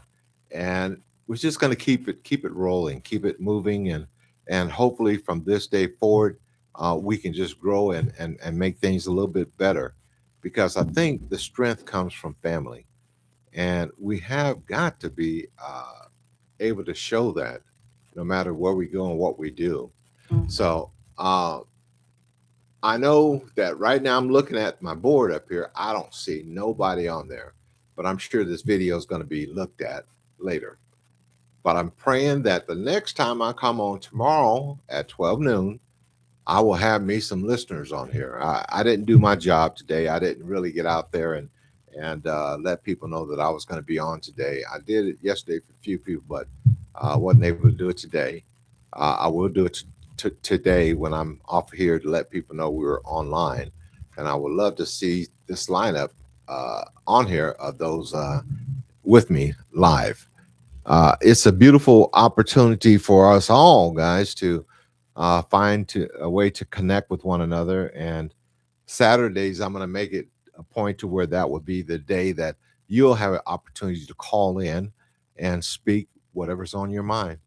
and we're just going to keep it rolling, keep it moving, and hopefully from this day forward, we can just grow and make things a little bit better, because I think the strength comes from family, and we have got to be able to show that no matter where we go and what we do.
Mhm.
So I know that right now I'm looking at my board up here. I don't see nobody on there, but I'm sure this video is going to be looked at later. But I'm praying that the next time I come on tomorrow at 12 noon, I will have me some listeners on here. I didn't do my job today. I didn't really get out there and let people know that I was going to be on today. I did it yesterday for a few people, but I wasn't able to do it today. I will do it today when I'm off here to let people know we were online. And I would love to see this lineup on here of those with me live. It's a beautiful opportunity for us all, guys, to a way to connect with one another. And Saturdays, I'm going to make it a point to where that would be the day that you'll have an opportunity to call in and speak whatever's on your mind.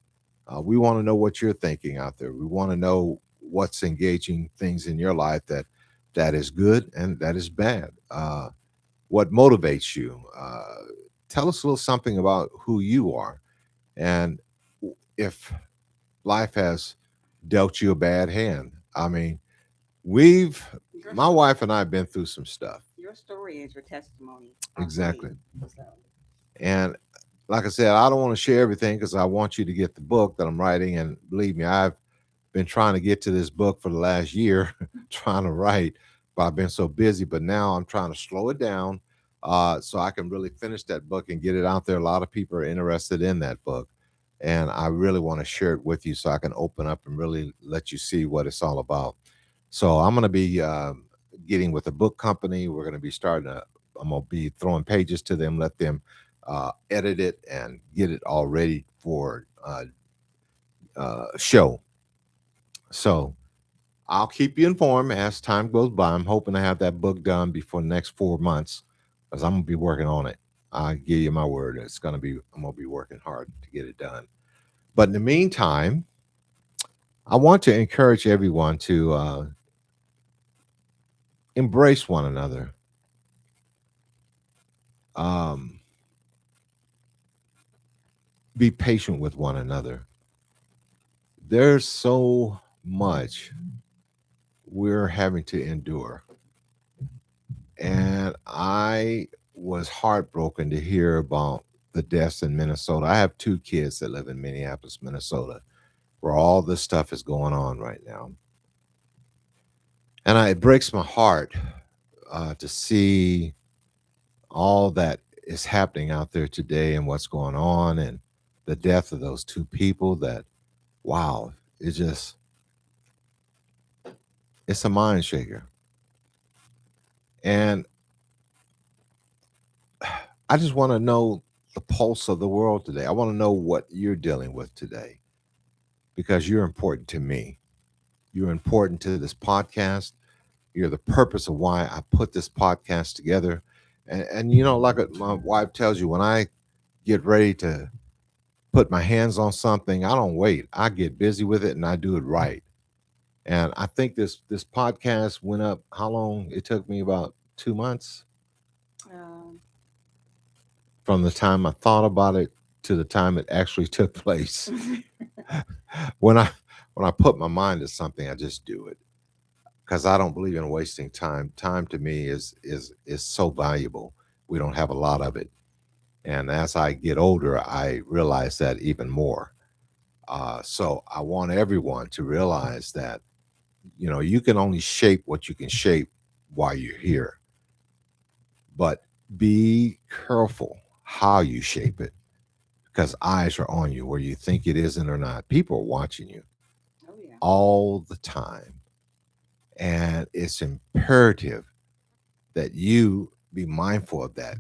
We want to know what you're thinking out there. We want to know what's engaging things in your life that is good and that is bad. What motivates you? Tell us a little something about who you are, and if life has dealt you a bad hand. I mean, we've
Your
my
story,
wife and I have been through some stuff.
your story is your testimony, I believe.
Exactly.
So,
And like I said, I don't want to share everything because I want you to get the book that I'm writing. And believe me, I've been trying to get to this book for the last year, trying to write, but I've been so busy. But now I'm trying to slow it down so I can really finish that book and get it out there. A lot of people are interested in that book. And I really want to share it with you so I can open up and really let you see what it's all about. So I'm going to be getting with a book company. We're going to be I'm going to be throwing pages to them, let them edit it and get it all ready for show. So I'll keep you informed as time goes by. I'm hoping to have that book done before the next 4 months because I'm gonna be working on it. I give you my word. I'm gonna be working hard to get it done. But in the meantime, I want to encourage everyone to embrace one another. Um, be patient with one another. There's so much we're having to endure. And I was heartbroken to hear about the deaths in Minnesota. I have two kids that live in Minneapolis, Minnesota, where all this stuff is going on right now. And it breaks my heart to see all that is happening out there today and what's going on and the death of those two people that, wow, it just, it's a mind shaker. And I just want to know the pulse of the world today. I want to know what you're dealing with today because you're important to me. You're important to this podcast. You're the purpose of why I put this podcast together. And you know, like my wife tells you, when I get ready to put my hands on something, I don't wait. I get busy with it and I do it right. And I think this podcast went up. How long? It took me about 2 months
um,
from the time I thought about it to the time it actually took place. when I when I put my mind to something, I just do it because I don't believe in wasting time. Time to me is so valuable. We don't have a lot of it, and as I get older, I realize that even more. So I want everyone to realize that you can only shape what you can shape while you're here, but be careful how you shape it because eyes are on you, where you think it isn't or not. People are watching you
oh yeah.
all the time. And it's imperative that you be mindful of that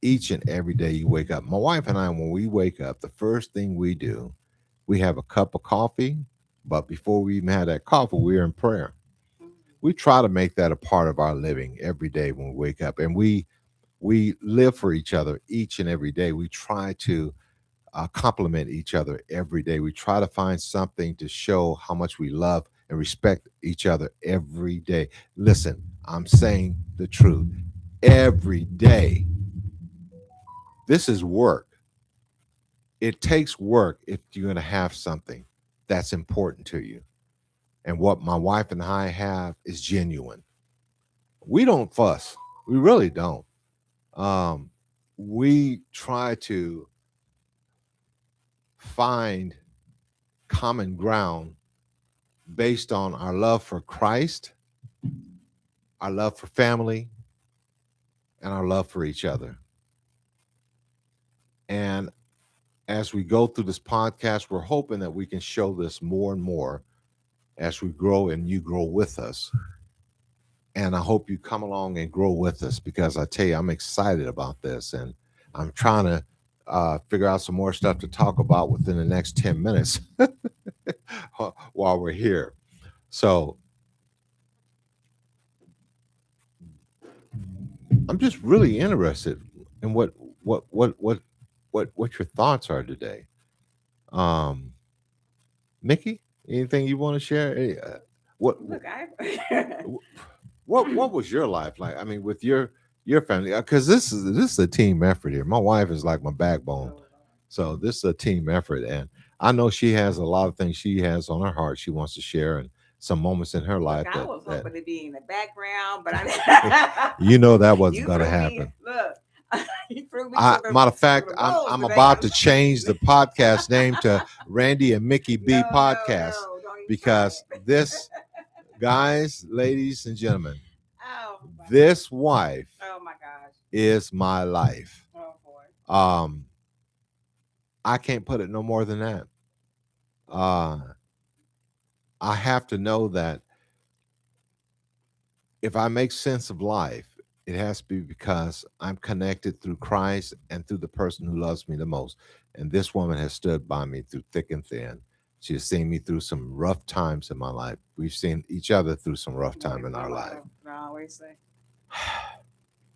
each and every day you wake up. My wife and I, when we wake up, the first thing we do, we have a cup of coffee. But before we even have that coffee, we're in prayer.
Mhm.
We try to make that a part of our living every day when we wake up. And we live for each other each and every day. We try to compliment each other every day. We try to find something to show how much we love and respect each other every day. Listen, I'm saying the truth every day. This is work. It takes work if you're going to have something that's important to you. And what my wife and I have is genuine. We don't fuss. We really don't. Um, we try to find common ground based on our love for Christ, our love for family, and our love for each other. And as we go through this podcast, we're hoping that we can show this more and more as we grow and you grow with us. And I hope you come along and grow with us because I tell you, I'm excited about this and I'm trying to figure out some more stuff to talk about within the next 10 minutes while we're here. So I'm just really interested in what what what what your thoughts are today. Um, Mickey, anything you want to share? What
Look, I
what was your life like? I mean, with your family, because this is a team effort here. My wife is like my backbone, so this is a team effort, and I know she has a lot of things she has on her heart she wants to share, and some moments in her
look,
life
I was
that
hoping to be in the background, but I
you know that wasn't
you
going to
threw me.
happen.
Look, you threw me
I, matter of
to
fact,
the
I'm
wolves
I'm
today.
about to change the podcast name to Randy and Mickey B
No, no,
podcast
no! Don't even try
because
it.
this, guys, ladies and gentlemen,
Oh my,
this wife
oh my gosh!
is my life.
Oh boy!
Um, I can't put it no more than that. Uh, I have to know that if I make sense of life, it has to be because I'm connected through Christ and through the person who loves me the most. And this woman has stood by me through thick and thin. She has seen me through some rough times in my life. We've seen each other through some rough
Only
time in our
one
life.
way. I always say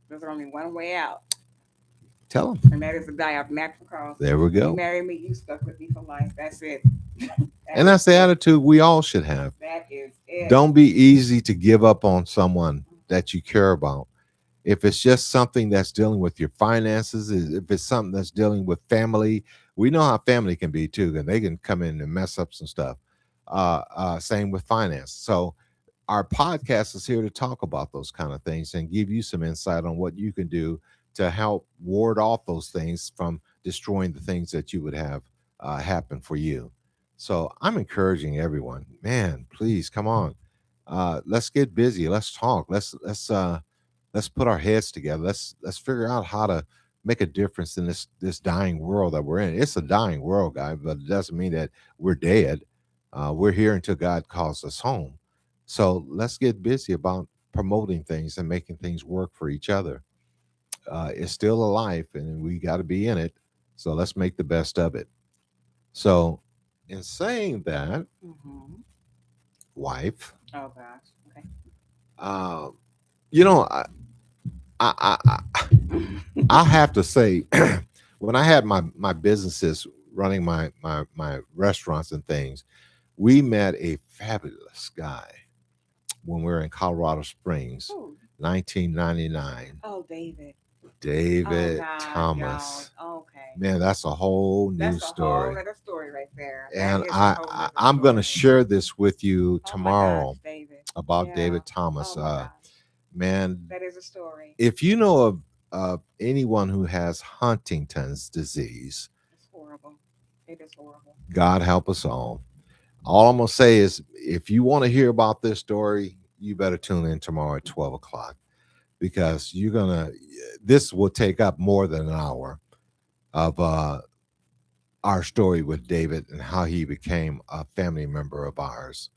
there's only one way out,
Tell them.
and that is to die of natural cause.
There we
You
go.
marry me, you stuck with me for life. That's it.
And that's the attitude we all should have.
That is it.
Don't be easy to give up on someone that you care about. If it's just something that's dealing with your finances, if it's something that's dealing with family, we know how family can be too, and they can come in and mess up some stuff. Same with finance. So our podcast is here to talk about those kind of things and give you some insight on what you can do to help ward off those things from destroying the things that you would have happen for you. So I'm encouraging everyone, man, please come on. Let's get busy. Let's talk. Let's put our heads together. Let's figure out how to make a difference in this dying world that we're in. It's a dying world, guy, but it doesn't mean that we're dead. We're here until God calls us home. So let's get busy about promoting things and making things work for each other. It's still a life, and we got to be in it. So let's make the best of it. So, in saying that,
Mm-hmm.
wife,
Oh gosh. Okay.
uh, you know, I have to say, when I had my businesses running my restaurants and things, we met a fabulous guy when we were in Colorado Springs,
Ooh.
1999.
Oh, David. Oh
David
God,
Thomas.
y'all. Okay.
Man, that's a whole new
That's a whole
story.
other story right there.
And
That is a whole other
I'm going to
story.
share this with you
Oh my gosh,
tomorrow
David.
about
Yeah.
David Thomas.
Oh my gosh.
Man,
That is a story.
if you know of anyone who has Huntington's disease,
It's horrible. It is horrible.
God help us all. All I'm going to say is if you want to hear about this story, you better tune in tomorrow at 12 o'clock because this will take up more than an hour of our story with David and how he became a family member of ours.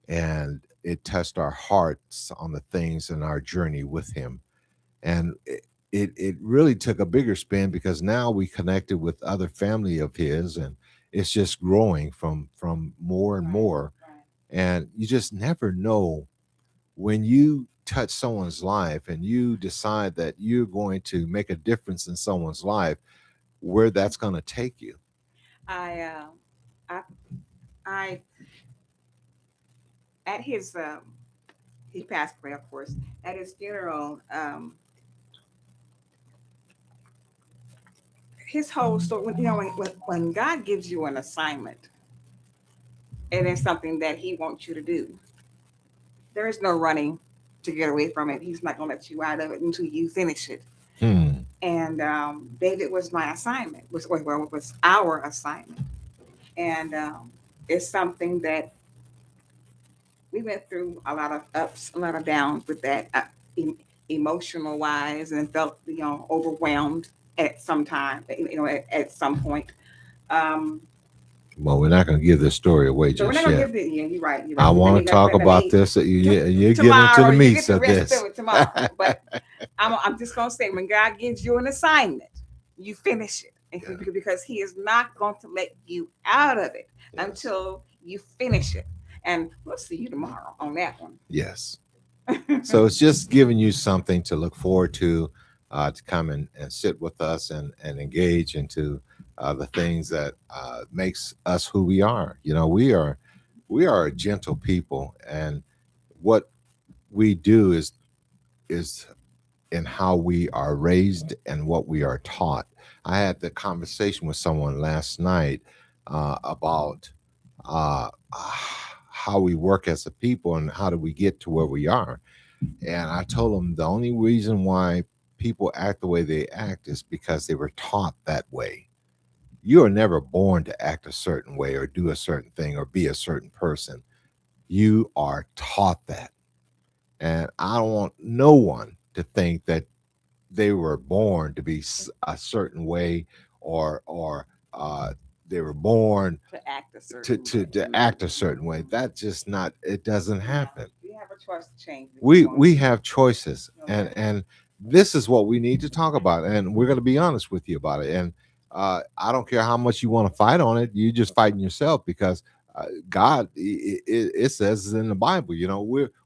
And it touched our hearts on the things in our journey with him. And it really took a bigger spin because now we connected with other family of his and it's just growing from more and
Right.
more.
Right.
And you just never know when you touch someone's life and you decide that you're going to make a difference in someone's life, where that's going to take you.
I I I at his he passed away, of course. At his funeral, his whole story. When God gives you an assignment, and it's something that He wants you to do, there is no running to get away from it. He's not going to let you out of it until you finish it.
Hmm.
And David was my assignment. Was our assignment, and it's something that we went through a lot of ups, a lot of downs with that, emotional wise, and felt overwhelmed at some time, at some point. Um,
Well, we're not going to give this story away
so we're
just
not gonna
yet.
give it. Yeah, you're right. You're right.
I want to talk about this. You're getting into the
You
meats
get the
of
rest
this.
of it tomorrow. But I'm just gonna say, when God gives you an assignment, you finish it.
Yeah.
Because He is not going to let you out of it
Yes.
until you finish it. And we'll see you tomorrow on that one.
Yes. So it's just giving you something to look forward to come and sit with us and engage into the things that makes us who we are. You know, we are we are a gentle people, and what we do is in how we are raised and what we are taught. I had the conversation with someone last night about how we work as a people and how do we get to where we are. And I told them the only reason why people act the way they act is because they were taught that way. You are never born to act a certain way or do a certain thing or be a certain person. You are taught that. And I don't want no one to think that they were born to be a certain way, or they were born
To act a
to,
certain
to
way.
to act a certain way. That's just not, it doesn't happen.
You have a choice to change if
we
you want
we
to.
have choices, and
Okay.
and this is what we need to talk about, and we're going to be honest with you about it. And I don't care how much you want to fight on it, you just fighting yourself, because God, it says in the Bible,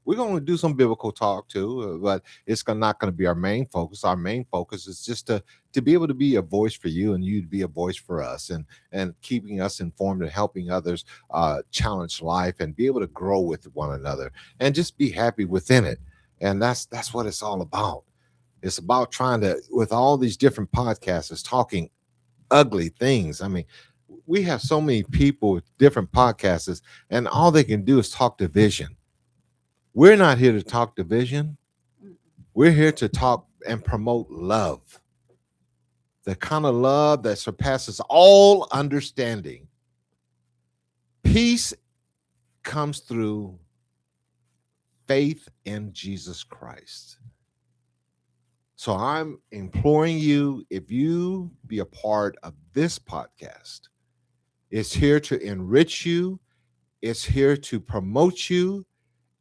we're going to do some biblical talk too, but it's not going to be our main focus. Our main focus is just to be able to be a voice for you, and you to be a voice for us, and keeping us informed and helping others challenge life and be able to grow with one another and just be happy within it. And that's what it's all about. It's about trying to, with all these different podcasters talking ugly things. I mean, we have so many people with different podcasts, and all they can do is talk division. We're not here to talk division.
Mm.
We're here to talk and promote love, the kind of love that surpasses all understanding. Peace comes through faith in Jesus Christ. So I'm imploring you, if you be a part of this podcast, it's here to enrich you, it's here to promote you,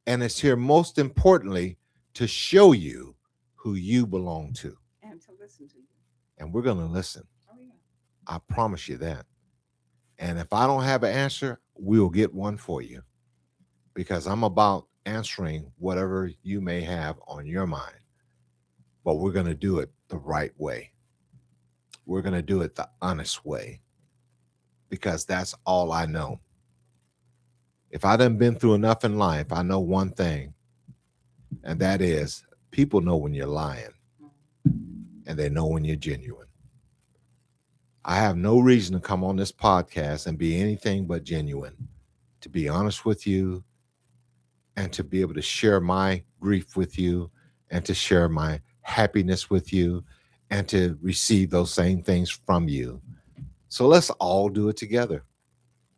and it's here most importantly to show you who you belong to.
And to listen to you.
And we're going to listen.
Oh yeah.
I promise you that. And if I don't have an answer, we'll get one for you, because I'm about answering whatever you may have on your mind. But we're going to do it the right way. We're going to do it the honest way, because that's all I know. If I done been through enough in life, I know one thing, and that is people know when you're lying, and they know when you're genuine. I have no reason to come on this podcast and be anything but genuine, to be honest with you, and to be able to share my grief with you, and to share my happiness with you, and to receive those same things from you. So let's all do it together.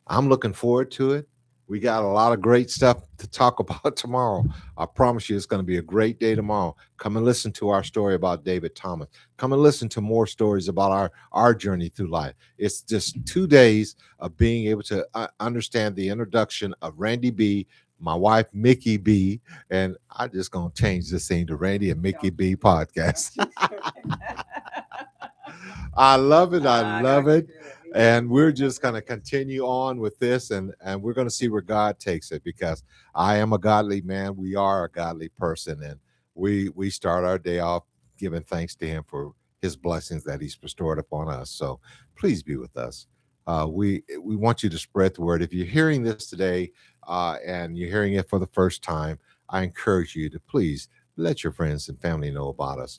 I'm looking forward to it. We got a lot of great stuff to talk about tomorrow. I promise you, it's going to be a great day tomorrow. Come and listen to our story about David Thomas. Come and listen to more stories about our journey through life. It's just 2 days of being able to understand the introduction of Randy B, my wife Mickey B, and I'm just going to change this thing to Randy and Mickey
Don't
B
you-
podcast.
don't you-
I love it. I love
Don't you
it.
do it.
And we're just going to continue on with this, and we're going to see where God takes it, because I am a godly man. We are a godly person, and we start our day off giving thanks to him for his blessings that he's bestowed upon us. So please be with us. We want you to spread the word. If you're hearing this today and you're hearing it for the first time, I encourage you to please let your friends and family know about us.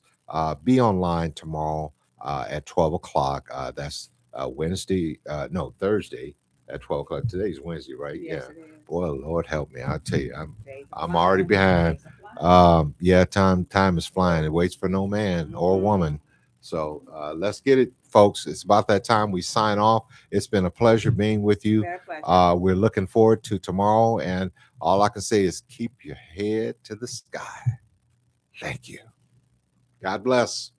Be online tomorrow at 12 o'clock. That's Wednesday, no, Thursday at 12 o'clock. Today's Wednesday, right?
Yes,
Yeah.
it is.
Boy, Lord help me. I tell you,
Days are
I'm already
flying.
behind.
Days are flying.
Yeah, time is flying. It waits for no man or woman. So let's get it, folks. It's about that time we sign off. It's been a pleasure being with you.
Been a pleasure.
We're looking forward to tomorrow, and all I can say is keep your head to the sky. Thank you. God bless.